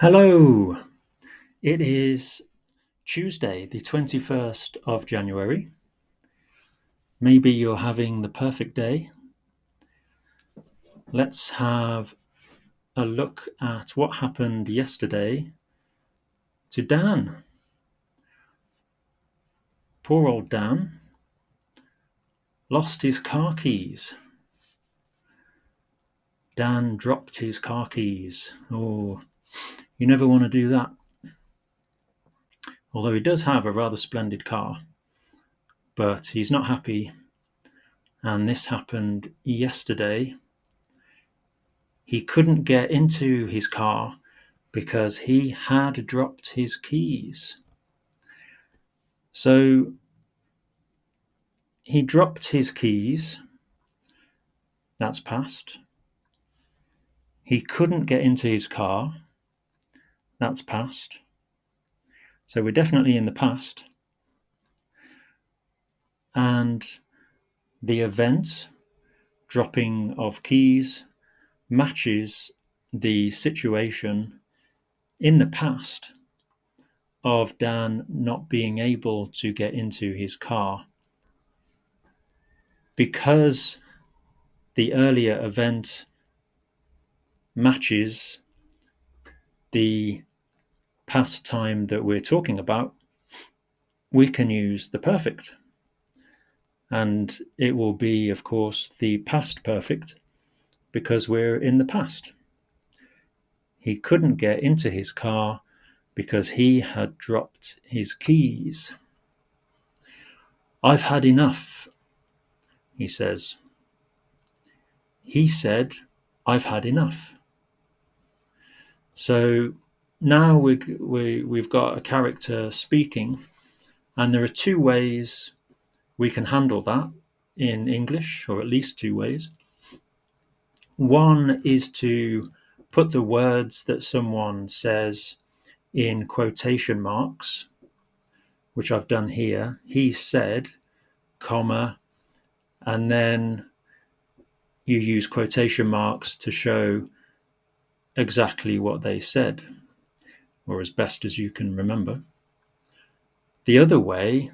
Hello, it is Tuesday, the 21st of January. Maybe you're having the perfect day. Let's have a look at what happened yesterday to Dan. Poor old Dan lost his car keys. Dan dropped his car keys. Oh, you never want to do that. Although he does have a rather splendid car, but he's not happy. And this happened yesterday. He couldn't get into his car because he had dropped his keys. So he dropped his keys. That's past. He couldn't get into his car. That's past. So we're definitely in the past. And the event, dropping of keys, matches the situation in the past of Dan not being able to get into his car. Because the earlier event matches the past time that we're talking about, we can use the perfect. And it will be, of course, the past perfect because we're in the past. He couldn't get into his car because he had dropped his keys. I've had enough, he says. He said, I've had enough. So now we've got a character speaking, and there are two ways we can handle that in English, or at least two ways. One is to put the words that someone says in quotation marks, which I've done here. He said, comma, and then you use quotation marks to show exactly what they said, or as best as you can remember. The other way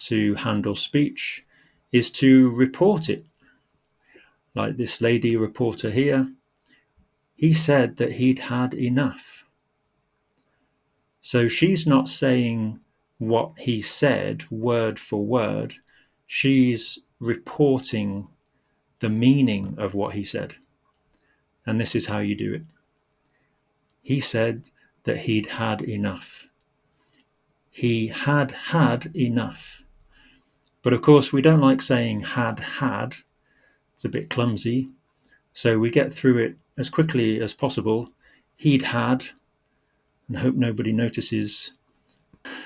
to handle speech is to report it. Like this lady reporter here, he said that he'd had enough. So she's not saying what he said word for word. She's reporting the meaning of what he said. And this is how you do it. He said that he'd had enough. He had had enough. But of course, we don't like saying had. It's a bit clumsy. So we get through it as quickly as possible. He'd had, and hope nobody notices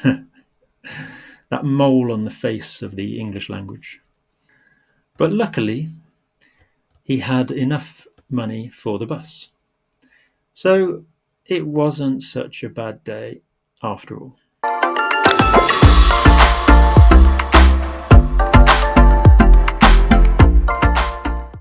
that mole on the face of the English language. But luckily, he had enough money for the bus. So it wasn't such a bad day after all.